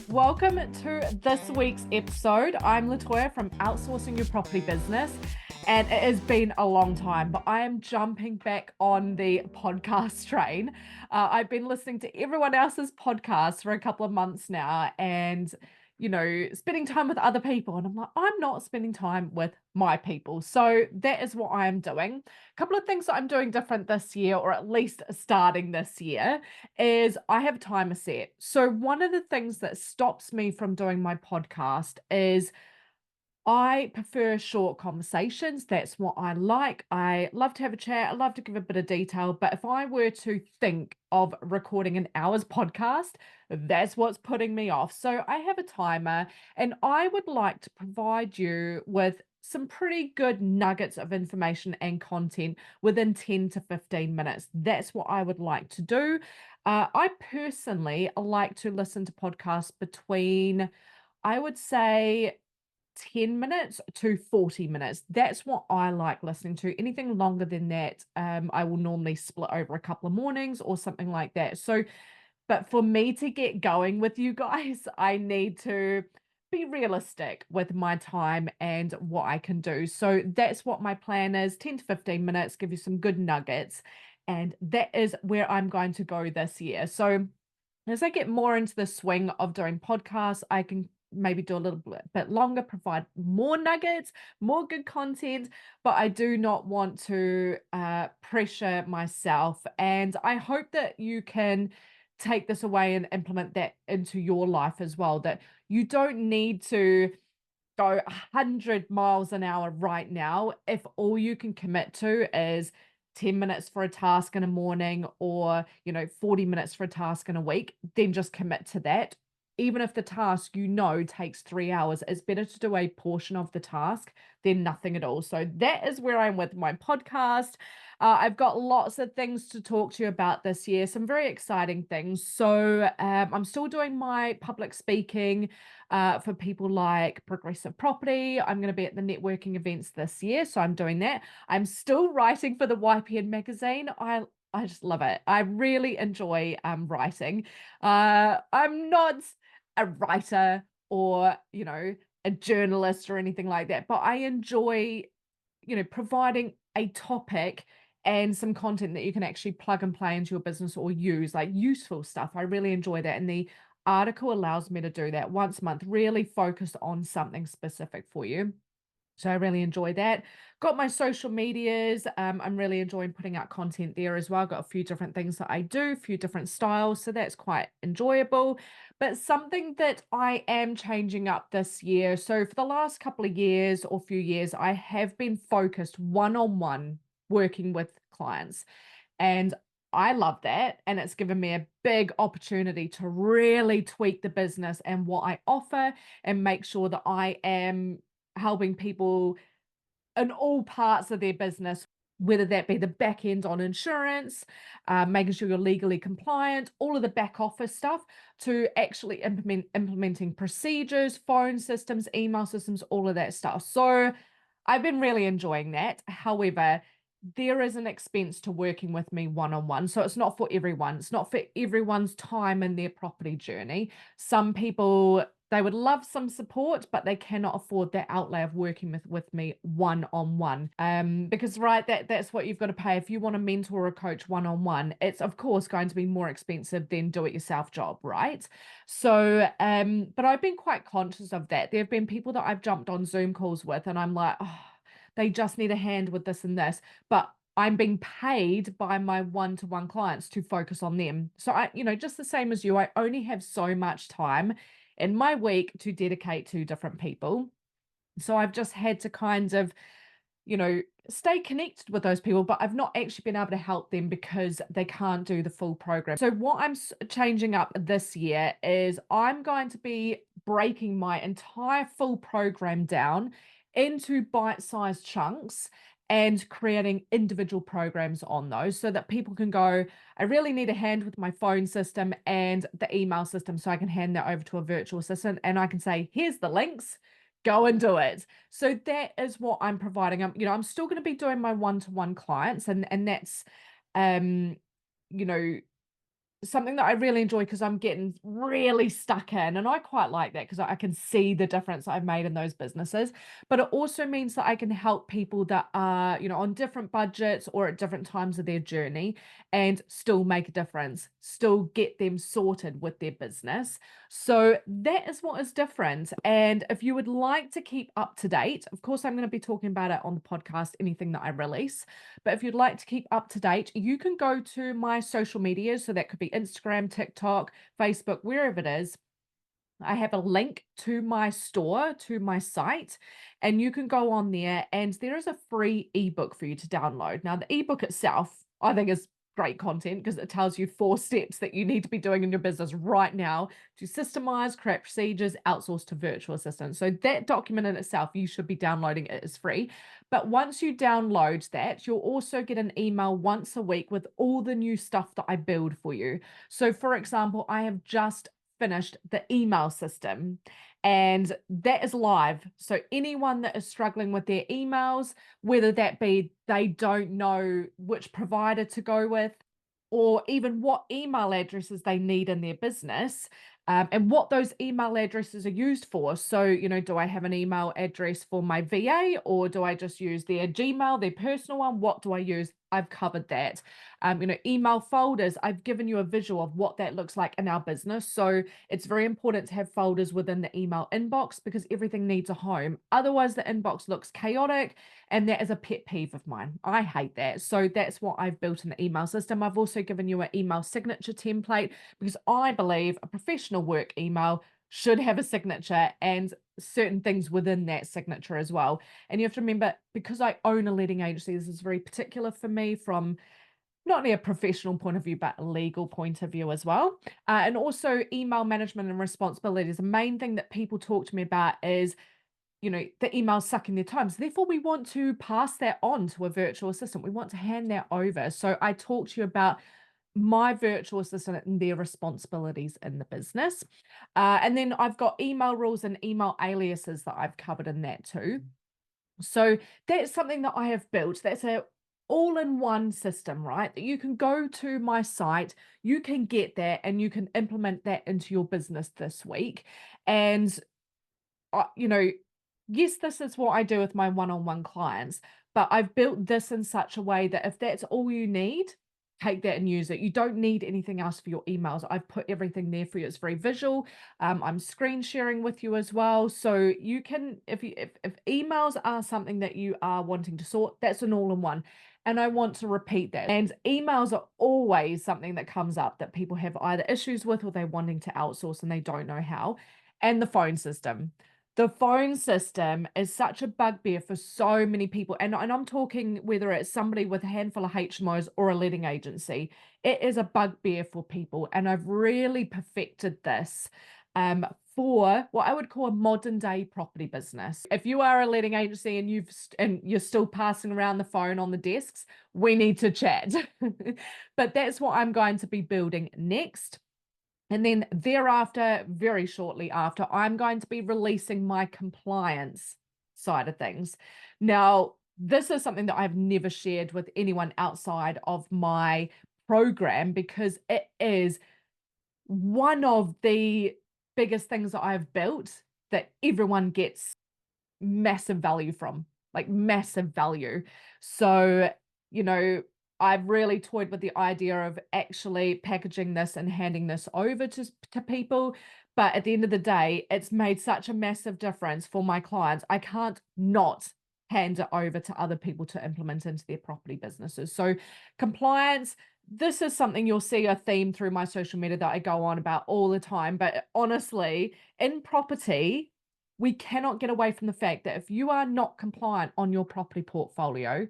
Welcome to this week's episode. I'm Latoya from Outsourcing Your Property Business, and it has been a long time, but I am jumping back on the podcast train. I've been listening to everyone else's podcasts for a couple of months now, and spending time with other people. And I'm like, I'm not spending time with my people. So that is what I am doing. A couple of things that I'm doing different this year, or at least starting this year, is I have a timer set. So one of the things that stops me from doing my podcast is I prefer short conversations. That's what I like. I love to have a chat. I love to give a bit of detail. But if I were to think of recording an hour's podcast, that's what's putting me off. So I have a timer, and I would like to provide you with some pretty good nuggets of information and content within 10 to 15 minutes. That's what I would like to do. I personally like to listen to podcasts between, I would say, 10 minutes to 40 minutes. That's what I like listening to. Anything longer than that, I will normally split over a couple of mornings or something like that. So, but for me to get going with you guys, I need to be realistic with my time and what I can do. So that's what my plan is, 10 to 15 minutes, give you some good nuggets. And that is where I'm going to go this year. So as I get more into the swing of doing podcasts, I can maybe do a little bit longer, provide more nuggets, more good content, but I do not want to pressure myself. And I hope that you can take this away and implement that into your life as well, that you don't need to go 100 miles an hour right now if all you can commit to is 10 minutes for a task in a morning, or 40 minutes for a task in a week. Then just commit to that. Even if the task takes 3 hours, it's better to do a portion of the task than nothing at all. So that is where I'm with my podcast. I've got lots of things to talk to you about this year, some very exciting things. So I'm still doing my public speaking for people like Progressive Property. I'm going to be at the networking events this year, so I'm doing that. I'm still writing for the YPN magazine. I just love it. I really enjoy writing. I'm not a writer or a journalist or anything like that, but I enjoy providing a topic and some content that you can actually plug and play into your business or use, like useful stuff. I really enjoy that. And the article allows me to do that once a month, really focus on something specific for you. So I really enjoy that. Got my social medias. I'm really enjoying putting out content there as well. Got a few different things that I do, a few different styles. So that's quite enjoyable. But something that I am changing up this year. So for the last couple of years or few years, I have been focused one-on-one working with clients. And I love that. And it's given me a big opportunity to really tweak the business and what I offer and make sure that I am helping people in all parts of their business, whether that be the back end on insurance, making sure you're legally compliant, all of the back office stuff, to actually implementing procedures, phone systems, email systems, all of that stuff. So I've been really enjoying that. However, there is an expense to working with me one-on-one. So it's not for everyone. It's not for everyone's time in their property journey. Some people, they would love some support, but they cannot afford that outlay of working with me one-on-one. Because that's what you've got to pay. If you want to mentor or coach one-on-one, it's of course going to be more expensive than do-it-yourself job, right? So, but I've been quite conscious of that. There have been people that I've jumped on Zoom calls with, and I'm like, oh, they just need a hand with this and this. But I'm being paid by my one-to-one clients to focus on them. So just the same as you, I only have so much time in my week to dedicate to different people. So I've just had to kind of, stay connected with those people, but I've not actually been able to help them because they can't do the full program. So what I'm changing up this year is I'm going to be breaking my entire full program down into bite-sized chunks and creating individual programs on those so that people can go, I really need a hand with my phone system and the email system, so I can hand that over to a virtual assistant and I can say, here's the links, go and do it. So that is what I'm providing. I'm still going to be doing my one-to-one clients, and that's, you know, something that I really enjoy because I'm getting really stuck in. And I quite like that because I can see the difference I've made in those businesses. But it also means that I can help people that are, on different budgets or at different times of their journey and still make a difference, still get them sorted with their business. So that is what is different. And if you would like to keep up to date, of course, I'm going to be talking about it on the podcast, anything that I release. But if you'd like to keep up to date, you can go to my social media. So that could be Instagram, TikTok, Facebook, wherever it is. I have a link to my store, to my site, and you can go on there and there is a free ebook for you to download. Now, the ebook itself, I think is great content because it tells you 4 steps that you need to be doing in your business right now to systemize, create procedures, outsource to virtual assistants. So that document in itself, you should be downloading. It is free. But once you download that, you'll also get an email once a week with all the new stuff that I build for you. So for example, I have just finished the email system and that is live. So anyone that is struggling with their emails, whether that be they don't know which provider to go with, or even what email addresses they need in their business, and what those email addresses are used for. So, do I have an email address for my VA or do I just use their Gmail, their personal one? What do I use? I've covered that. Email folders, I've given you a visual of what that looks like in our business. So it's very important to have folders within the email inbox because everything needs a home. Otherwise, the inbox looks chaotic, and that is a pet peeve of mine. I hate that. So that's what I've built in the email system. I've also given you an email signature template because I believe a professional work email should have a signature and certain things within that signature as well. And you have to remember, because I own a letting agency, this is very particular for me from not only a professional point of view, but a legal point of view as well. And also email management and responsibilities. The main thing that people talk to me about is, the emails sucking their time. So therefore, we want to pass that on to a virtual assistant. We want to hand that over. So I talk to you about my virtual assistant and their responsibilities in the business. And then I've got email rules and email aliases that I've covered in that too. So that's something that I have built. That's a all-in-one system, right? That you can go to my site, you can get that, and you can implement that into your business this week. And yes, this is what I do with my one-on-one clients, but I've built this in such a way that if that's all you need, take that and use it. You don't need anything else for your emails. I've put everything there for you. It's very visual. I'm screen sharing with you as well. So you can, if emails are something that you are wanting to sort, that's an all-in-one. And I want to repeat that. And emails are always something that comes up that people have either issues with or they're wanting to outsource and they don't know how. And the phone system. The phone system is such a bugbear for so many people. And I'm talking whether it's somebody with a handful of HMOs or a letting agency, it is a bugbear for people. And I've really perfected this for what I would call a modern day property business. If you are a letting agency and you're still passing around the phone on the desks, we need to chat. But that's what I'm going to be building next. And then thereafter, very shortly after, I'm going to be releasing my compliance side of things. Now, this is something that I've never shared with anyone outside of my program because it is one of the biggest things that I've built that everyone gets massive value from, like massive value. So, I've really toyed with the idea of actually packaging this and handing this over to people. But at the end of the day, it's made such a massive difference for my clients. I can't not hand it over to other people to implement into their property businesses. So compliance, this is something you'll see a theme through my social media that I go on about all the time. But honestly, in property, we cannot get away from the fact that if you are not compliant on your property portfolio,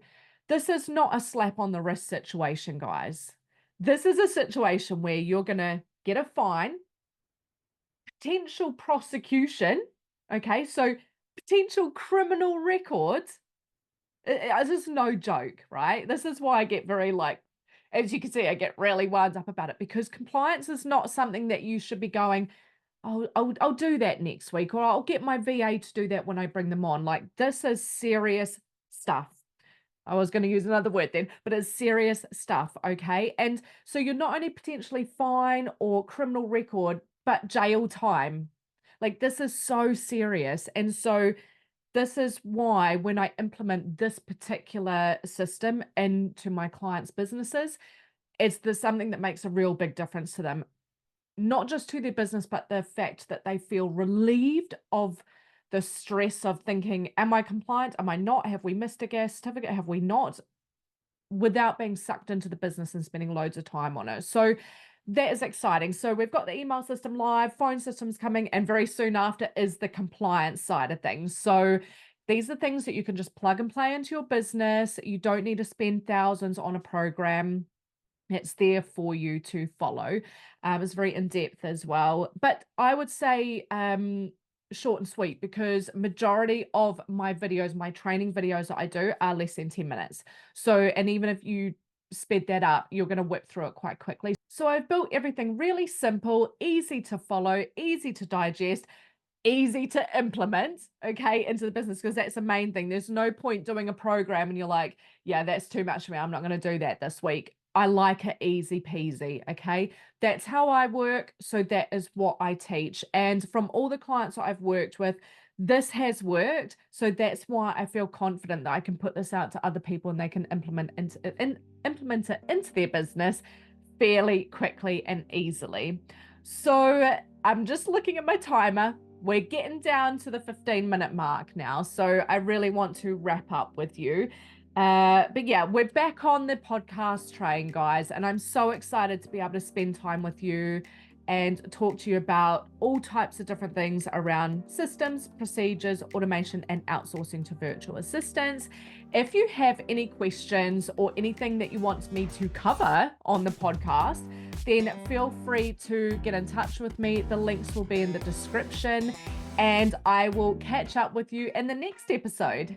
this is not a slap on the wrist situation, guys. This is a situation where you're going to get a fine, potential prosecution, okay? So potential criminal records. This is no joke, right? This is why I get very as you can see, I get really wound up about it because compliance is not something that you should be going, oh, I'll do that next week, or I'll get my VA to do that when I bring them on. Like, this is serious stuff. I was going to use another word then, but it's serious stuff, okay? And so you're not only potentially fine or criminal record, but jail time. Like this is so serious. And so this is why when I implement this particular system into my clients' businesses, something that makes a real big difference to them, not just to their business, but the fact that they feel relieved of the stress of thinking, am I compliant? Am I not? Have we missed a gas certificate? Have we not? Without being sucked into the business and spending loads of time on it. So that is exciting. So we've got the email system live, phone systems coming, and very soon after is the compliance side of things. So these are things that you can just plug and play into your business. You don't need to spend thousands on a program. It's there for you to follow. It's very in-depth as well. But I would say short and sweet, because majority of my videos, my training videos that I do are less than 10 minutes. So, and even if you sped that up, you're going to whip through it quite quickly. So I've built everything really simple, easy to follow, easy to digest, easy to implement, okay, into the business, because that's the main thing. There's no point doing a program and you're like, yeah, that's too much for me. I'm not going to do that this week. I like it easy peasy, okay? That's how I work, so that is what I teach. And from all the clients that I've worked with, this has worked, so that's why I feel confident that I can put this out to other people and they can implement it into their business fairly quickly and easily. So I'm just looking at my timer. We're getting down to the 15-minute mark now, so I really want to wrap up with you. But yeah, we're back on the podcast train, guys, and I'm so excited to be able to spend time with you and talk to you about all types of different things around systems, procedures, automation, and outsourcing to virtual assistants. If you have any questions or anything that you want me to cover on the podcast, then feel free to get in touch with me. The links will be in the description, and I will catch up with you in the next episode.